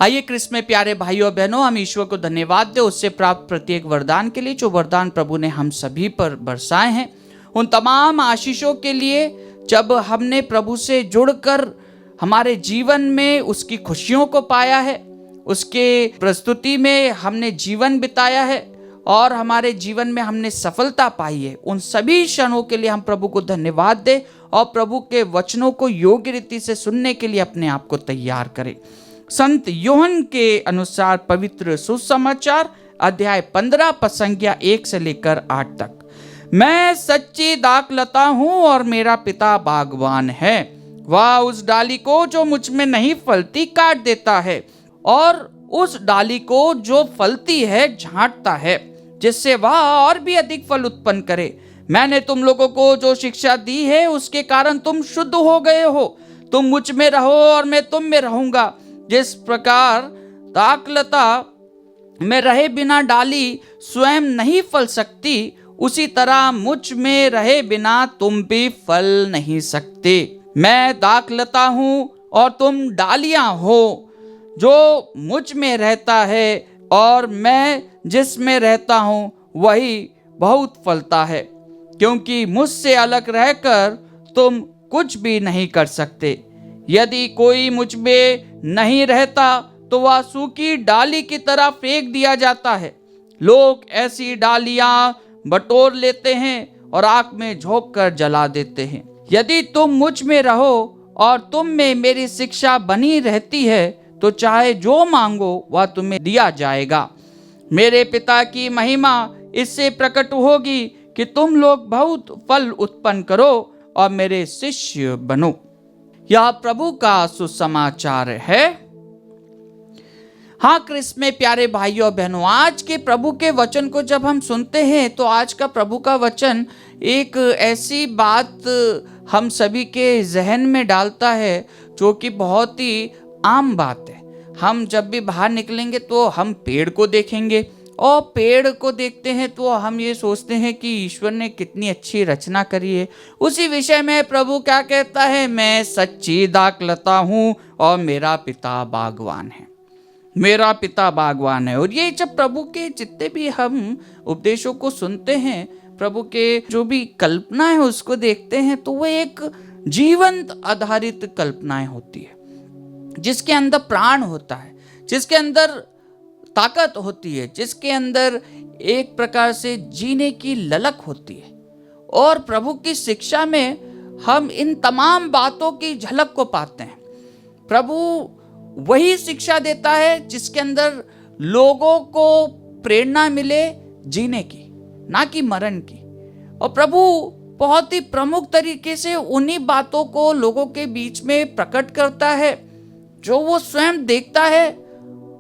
आइए क्रिस्त में प्यारे भाइयों और बहनों, हम ईश्वर को धन्यवाद दें उससे प्राप्त प्रत्येक वरदान के लिए जो वरदान प्रभु ने हम सभी पर बरसाए हैं। उन तमाम आशीषों के लिए जब हमने प्रभु से जुड़कर हमारे जीवन में उसकी खुशियों को पाया है, उसके प्रस्तुति में हमने जीवन बिताया है और हमारे जीवन में हमने सफलता पाई है, उन सभी क्षणों के लिए हम प्रभु को धन्यवाद दें और प्रभु के वचनों को योग्य रीति से सुनने के लिए अपने आप को तैयार करें। संत यूहन्ना के अनुसार पवित्र सुसमाचार अध्याय 15 पद संख्या 1 से लेकर 8 तक, मैं सच्ची दाखलता हूँ और मेरा पिता बागवान है। वह उस डाली को जो मुझ में नहीं फलती काट देता है और उस डाली को जो फलती है झाड़ता है, जिससे वह और भी अधिक फल उत्पन्न करे। मैंने तुम लोगों को जो शिक्षा दी है उसके कारण तुम शुद्ध हो गए हो। तुम मुझ में रहो और मैं तुम में रहूंगा। जिस प्रकार दाखलता में रहे बिना डाली स्वयं नहीं फल सकती, उसी तरह मुझ में रहे बिना तुम भी फल नहीं सकते। मैं दाखलता हूँ और तुम डालियां हो। जो मुझ में रहता है और मैं जिसमें रहता हूँ वही बहुत फलता है, क्योंकि मुझसे अलग रहकर तुम कुछ भी नहीं कर सकते। यदि कोई मुझ में नहीं रहता तो वह सूखी डाली की तरह फेंक दिया जाता है। लोग ऐसी डालियां बटोर लेते हैं और आग में झोंक कर जला देते हैं। यदि तुम मुझ में रहो और तुम में मेरी शिक्षा बनी रहती है तो चाहे जो मांगो वह तुम्हें दिया जाएगा। मेरे पिता की महिमा इससे प्रकट होगी कि तुम लोग बहुत फल उत्पन्न करो और मेरे शिष्य बनो। यह प्रभु का सुसमाचार है। हाँ क्रिस्त में प्यारे भाइयों और बहनों, आज के प्रभु के वचन को जब हम सुनते हैं तो आज का प्रभु का वचन एक ऐसी बात हम सभी के जहन में डालता है जो कि बहुत ही आम बात है। हम जब भी बाहर निकलेंगे तो हम पेड़ को देखेंगे और पेड़ को देखते हैं तो हम ये सोचते हैं कि ईश्वर ने कितनी अच्छी रचना करी है। उसी विषय में प्रभु क्या कहता है, मैं सच्ची दाखलता हूँ और मेरा पिता बागवान है। मेरा पिता बागवान है। और ये जब प्रभु के जितने भी हम उपदेशों को सुनते हैं, प्रभु के जो भी कल्पना है उसको देखते हैं तो वो एक जीवंत आधारित कल्पनाएं होती है, जिसके अंदर प्राण होता है, जिसके अंदर ताकत होती है, जिसके अंदर एक प्रकार से जीने की ललक होती है। और प्रभु की शिक्षा में हम इन तमाम बातों की झलक को पाते हैं। प्रभु वही शिक्षा देता है जिसके अंदर लोगों को प्रेरणा मिले जीने की, ना कि मरण की। और प्रभु बहुत ही प्रमुख तरीके से उन्हीं बातों को लोगों के बीच में प्रकट करता है जो वो स्वयं देखता है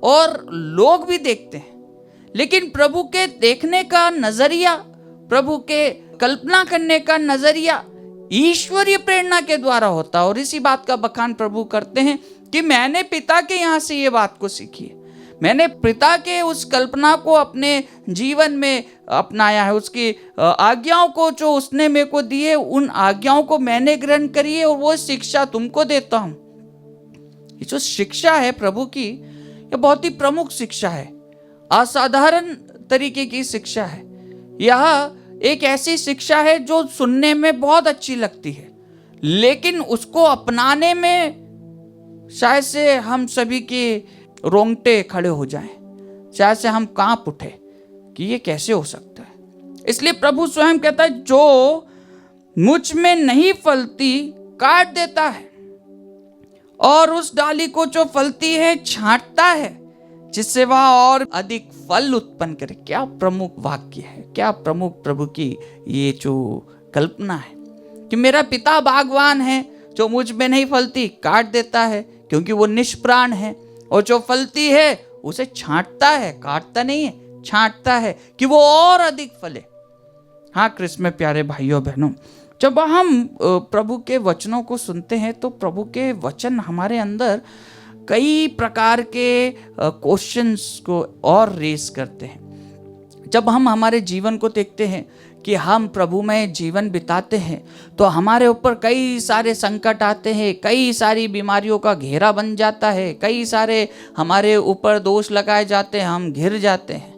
और लोग भी देखते हैं। लेकिन प्रभु के देखने का नजरिया, प्रभु के कल्पना करने का नजरिया ईश्वरीय प्रेरणा के द्वारा होता है। और इसी बात का बखान प्रभु करते हैं कि मैंने पिता के यहाँ से ये बात को सीखी है। मैंने पिता के उस कल्पना को अपने जीवन में अपनाया है। उसकी आज्ञाओं को जो उसने मेरे को दी है, उन आज्ञाओं को मैंने ग्रहण करी है और वो शिक्षा तुमको देता हूँ। ये जो शिक्षा है प्रभु की, यह बहुत ही प्रमुख शिक्षा है, असाधारण तरीके की शिक्षा है। यह एक ऐसी शिक्षा है जो सुनने में बहुत अच्छी लगती है, लेकिन उसको अपनाने में शायद से हम सभी के रोंगटे खड़े हो जाएं, शायद से हम कांप उठे कि ये कैसे हो सकता है। इसलिए प्रभु स्वयं कहता है, जो मुझ में नहीं फलती काट देता है और उस डाली को जो फलती है छांटता है, जिससे वह और अधिक फल उत्पन्न करे। क्या प्रमुख वाक्य है, क्या प्रमुख प्रभु की ये जो कल्पना है कि मेरा पिता बागवान है, जो मुझ में नहीं फलती काट देता है क्योंकि वो निष्प्राण है, और जो फलती है उसे छांटता है, काटता नहीं है, छांटता है कि वो और अधिक फले। हाँ क्रिस्त में प्यारे भाइयों बहनों, जब हम प्रभु के वचनों को सुनते हैं तो प्रभु के वचन हमारे अंदर कई प्रकार के क्वेश्चंस को और रेस करते हैं। जब हम हमारे जीवन को देखते हैं कि हम प्रभु में जीवन बिताते हैं तो हमारे ऊपर कई सारे संकट आते हैं, कई सारी बीमारियों का घेरा बन जाता है, कई सारे हमारे ऊपर दोष लगाए जाते हैं, हम घिर जाते हैं।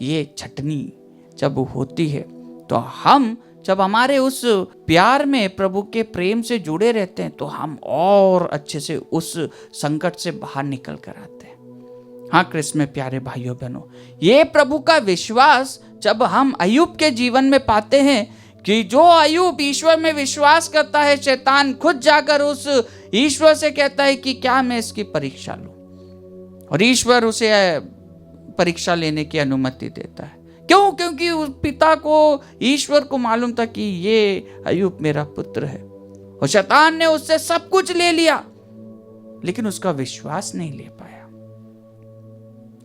ये छटनी जब होती है तो हम जब हमारे उस प्यार में प्रभु के प्रेम से जुड़े रहते हैं तो हम और अच्छे से उस संकट से बाहर निकल कर आते हैं। हाँ कृष्ण में प्यारे भाइयों बहनों, ये प्रभु का विश्वास जब हम अय्यूब के जीवन में पाते हैं कि जो अय्यूब ईश्वर में विश्वास करता है, शैतान खुद जाकर उस ईश्वर से कहता है कि क्या मैं इसकी परीक्षा लूं, और ईश्वर उसे परीक्षा लेने की अनुमति देता है। क्यों? क्योंकि उस पिता को, ईश्वर को मालूम था कि ये अय्यूब मेरा पुत्र है, और शैतान ने उससे सब कुछ ले लिया लेकिन उसका विश्वास नहीं ले पाया।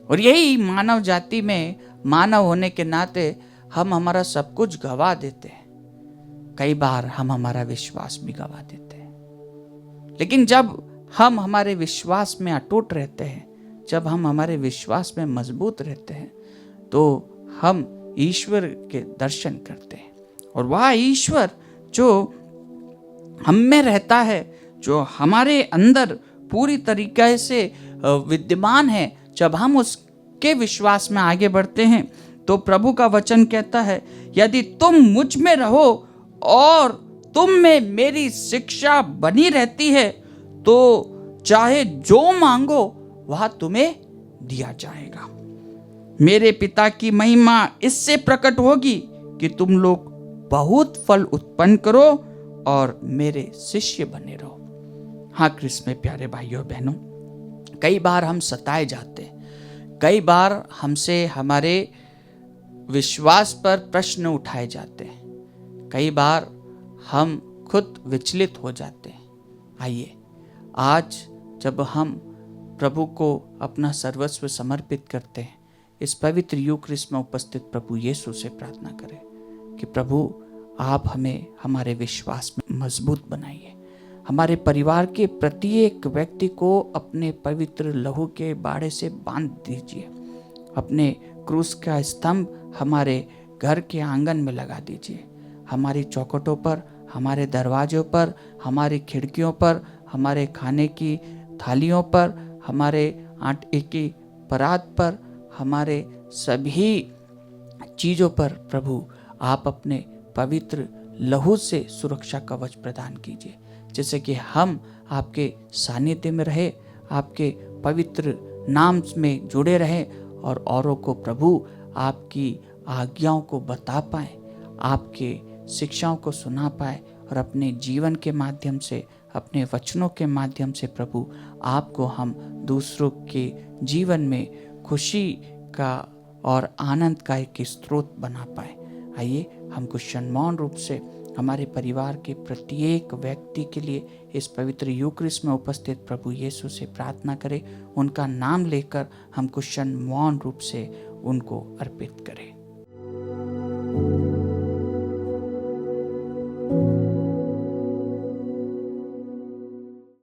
और यही मानव जाति में, मानव होने के नाते हम हमारा सब कुछ गवा देते हैं। कई बार हम हमारा विश्वास भी गवा देते हैं। लेकिन जब हम हमारे विश्वास में अटूट रहते हैं, जब हम हमारे विश्वास में मजबूत रहते हैं, तो हम ईश्वर के दर्शन करते हैं। और वह ईश्वर जो हम में रहता है, जो हमारे अंदर पूरी तरीके से विद्यमान है, जब हम उसके विश्वास में आगे बढ़ते हैं तो प्रभु का वचन कहता है, यदि तुम मुझ में रहो और तुम में मेरी शिक्षा बनी रहती है तो चाहे जो मांगो वह तुम्हें दिया जाएगा। मेरे पिता की महिमा इससे प्रकट होगी कि तुम लोग बहुत फल उत्पन्न करो और मेरे शिष्य बने रहो। हाँ कृष्ण में प्यारे भाइयों बहनों, कई बार हम सताए जाते हैं, कई बार हमसे हमारे विश्वास पर प्रश्न उठाए जाते हैं, कई बार हम खुद विचलित हो जाते हैं। आइए आज जब हम प्रभु को अपना सर्वस्व समर्पित करते हैं, इस पवित्र यूक्रिस्ट में उपस्थित प्रभु यीशु से प्रार्थना करें कि प्रभु आप हमें हमारे विश्वास में मजबूत बनाइए। हमारे परिवार के प्रत्येक व्यक्ति को अपने पवित्र लहू के बाड़े से बांध दीजिए। अपने क्रूस का स्तंभ हमारे घर के आंगन में लगा दीजिए। हमारी चौखटों पर, हमारे दरवाजों पर, हमारी खिड़कियों पर, हमारे खाने की थालियों पर, हमारे आटे की परात पर, हमारे सभी चीज़ों पर प्रभु आप अपने पवित्र लहू से सुरक्षा कवच प्रदान कीजिए, जैसे कि हम आपके सानिध्य में रहे, आपके पवित्र नाम में जुड़े रहे और औरों को प्रभु आपकी आज्ञाओं को बता पाए, आपके शिक्षाओं को सुना पाए और अपने जीवन के माध्यम से, अपने वचनों के माध्यम से प्रभु आपको हम दूसरों के जीवन में खुशी का और आनंद का एक स्रोत बना पाए। आइए हम कुछ मौन रूप से हमारे परिवार के प्रत्येक व्यक्ति के लिए इस पवित्र यूक्रिस्ट में उपस्थित प्रभु यीशु से प्रार्थना करें। उनका नाम लेकर हम कुछ मौन रूप से उनको अर्पित करें।